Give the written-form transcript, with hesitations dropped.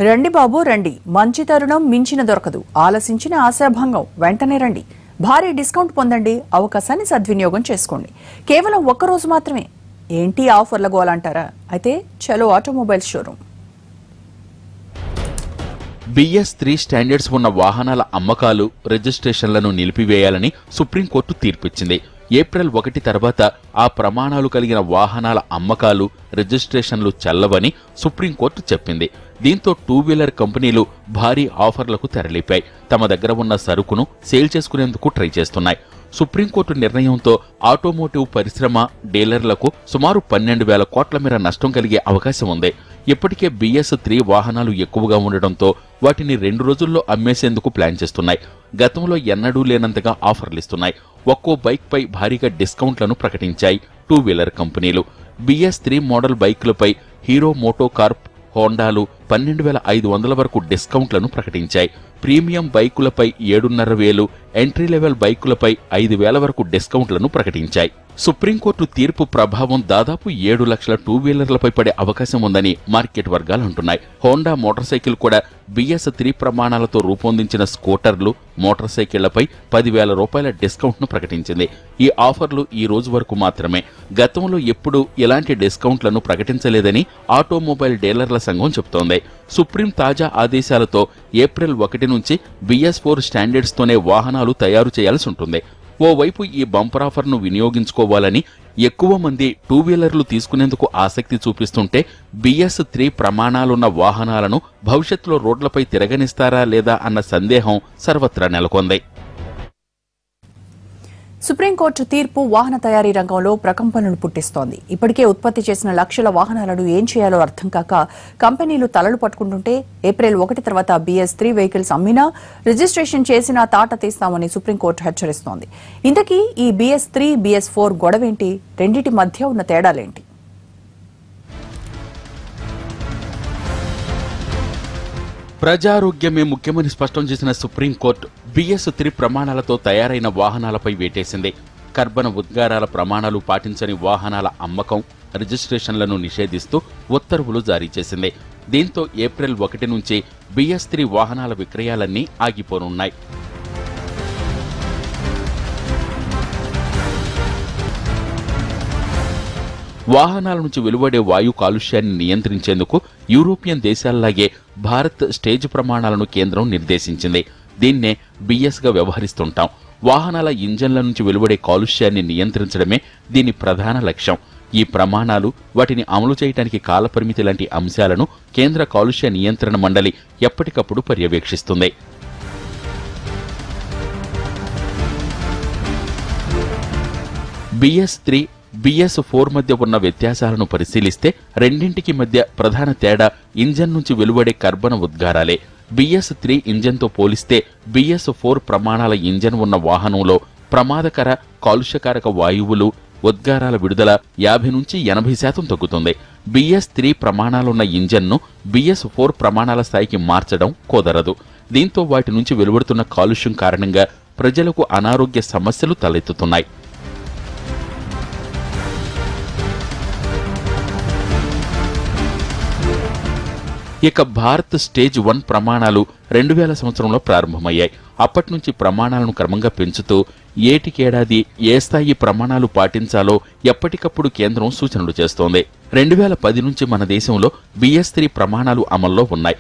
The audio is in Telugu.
రండి బాబు రండి, మంచి తరుణం మించిన దొరకదు, ఆలసించిన ఆశాభంగం, వెంటనే రండి, భారీ డిస్కౌంట్ పొందండి, అవకాశాన్ని సద్వినియోగం చేసుకోండి. కేవలం ఒక్క రోజు మాత్రమే. ఏంటి ఆఫర్ల గోలంటారా? అయితే చలో ఆటోమొబైల్ షోరూమ్. BS3 స్టాండర్డ్స్ ఉన్న వాహనాల అమ్మకాలు, రిజిస్ట్రేషన్లను నిలిపివేయాలని సుప్రీంకోర్టు తీర్పిచ్చింది. ఏప్రిల్ 1 తర్వాత ఆ ప్రమాణాలు కలిగిన వాహనాల అమ్మకాలు, రిజిస్ట్రేషన్లు చెల్లవని సుప్రీంకోర్టు చెప్పింది. దీంతో టూ వీలర్ కంపెనీలు భారీ ఆఫర్లకు తెరలేపాయి. తమ దగ్గర ఉన్న సరుకును సేల్ చేసుకునేందుకు ట్రై చేస్తున్నాయి. సుప్రీంకోర్టు నిర్ణయంతో ఆటోమోటివ్ పరిశ్రమ, డీలర్లకు సుమారు 12,000 కోట్ల మేర నష్టం కలిగే అవకాశం ఉంది. ఇప్పటికే BS3 వాహనాలు ఎక్కువగా ఉండటంతో వాటిని 2 రోజుల్లో అమ్మేసేందుకు ప్లాన్ చేస్తున్నాయి. గతంలో ఎన్నడూ లేనంతగా ఆఫర్లిస్తున్నాయి. ఒక్కో బైక్ పై భారీగా డిస్కౌంట్లను ప్రకటించాయి టూ వీలర్ కంపెనీలు. BS3 మోడల్ బైకులపై హీరో మోటోకార్ప్, హోండాలు 12,500 వరకు డిస్కౌంట్లను ప్రకటించాయి. ప్రీమియం బైకులపై 7,500, ఎంట్రీ లెవెల్ బైకులపై 5,000 వరకు డిస్కౌంట్లను ప్రకటించాయి. సుప్రీంకోర్టు తీర్పు ప్రభావం దాదాపు 7 లక్షల టూ వీలర్లపై పడే అవకాశం ఉందని మార్కెట్ వర్గాలు అంటున్నాయి. హోండా మోటార్ సైకిల్ కూడా BS3 ప్రమాణాలతో రూపొందించిన స్కూటర్లు, మోటార్ సైకిళ్లపై 10,000 రూపాయల డిస్కౌంట్ను ప్రకటించింది. ఈ ఆఫర్లు ఈ రోజు వరకు మాత్రమే. గతంలో ఎప్పుడూ ఇలాంటి డిస్కౌంట్లను ప్రకటించలేదని ఆటోమొబైల్ డీలర్ల సంఘం చెబుతోంది. సుప్రీం తాజా ఆదేశాలతో ఏప్రిల్ 1 నుంచి BS4 స్టాండర్డ్స్ తోనే వాహనాలు తయారు చేయాల్సి ఉంటుంది. ఓవైపు ఈ బంపర్ ఆఫర్ను వినియోగించుకోవాలని ఎక్కువ మంది టూ వీలర్లు తీసుకునేందుకు ఆసక్తి చూపిస్తుంటే, BS3 ప్రమాణాలున్న వాహనాలను భవిష్యత్తులో రోడ్లపై తిరగనిస్తారా లేదా అన్న సందేహం సర్వత్రా నెలకొంది. సుప్రీంకోర్టు తీర్పు వాహన తయారీ రంగంలో ప్రకంపనలు పుట్టిస్తోంది. ఇప్పటికే ఉత్పత్తి చేసిన లక్షల వాహనాలను ఏం చేయాలో అర్థం కాక కంపెనీలు తలలు పట్టుకుంటుంటే, ఏప్రిల్ 1 తర్వాత BS3 వెహికల్స్ అమ్మినా, రిజిస్ట్రేషన్ చేసినా తాట తీస్తామని సుప్రీంకోర్టు హెచ్చరిస్తోంది. ఇంతకీ ఈ BS3, BS4 గొడవేంటి? రెండింటి మధ్య ఉన్న తేడాలేంటి? ప్రజారోగ్యమే ముఖ్యమని స్పష్టం చేసిన సుప్రీంకోర్టు BS3 ప్రమాణాలతో తయారైన వాహనాలపై వేటేసింది. కర్బన ఉద్గారాల ప్రమాణాలు పాటించని వాహనాల అమ్మకం, రిజిస్ట్రేషన్లను నిషేధిస్తూ ఉత్తర్వులు జారీ చేసింది. దీంతో ఏప్రిల్ 1 నుంచి BS3 వాహనాల విక్రయాలన్నీ ఆగిపోనున్నాయి. వాహనాల నుంచి వెలువడే వాయు కాలుష్యాన్ని నియంత్రించేందుకు యూరోపియన్ దేశాల్లాగే భారత్ స్టేజ్ ప్రమాణాలను కేంద్రం నిర్దేశించింది. దీన్నే BS గా వ్యవహరిస్తుంటాం. వాహనాల ఇంజన్ల నుంచి వెలువడే కాలుష్యాన్ని నియంత్రించడమే దీని ప్రధాన లక్ష్యం. ఈ ప్రమాణాలు, వాటిని అమలు చేయడానికి కాలపరిమితి లాంటి అంశాలను కేంద్ర కాలుష్య నియంత్రణ మండలి ఎప్పటికప్పుడు పర్యవేక్షిస్తుంది. BS3, BS4 మధ్య ఉన్న వ్యత్యాసాలను పరిశీలిస్తే రెండింటికి మధ్య ప్రధాన తేడా ఇంజన్ నుంచి వెలువడే కర్బన ఉద్గారాలే. BS3 ఇంజన్తో పోలిస్తే BS4 ప్రమాణాల ఇంజన్ ఉన్న వాహనంలో ప్రమాదకర, కాలుష్యకారక వాయువులు, ఉద్గారాల విడుదల 50 నుంచి 80% తగ్గుతుంది. BS3 ప్రమాణాలున్న ఇంజన్ను BS4 ప్రమాణాల స్థాయికి మార్చడం కుదరదు. దీంతో వాటి నుంచి వెలువడుతున్న కాలుష్యం కారణంగా ప్రజలకు అనారోగ్య సమస్యలు తలెత్తుతున్నాయి. ఇక భారత్ స్టేజ్ 1 ప్రమాణాలు 2000 సంవత్సరంలో ప్రారంభమయ్యాయి. అప్పటి నుంచి ప్రమాణాలను క్రమంగా పెంచుతూ ఏటికేడాది ఏ స్థాయి ప్రమాణాలు పాటించాలో ఎప్పటికప్పుడు కేంద్రం సూచనలు చేస్తోంది. 2010 నుంచి మన దేశంలో BS3 ప్రమాణాలు అమల్లో ఉన్నాయి.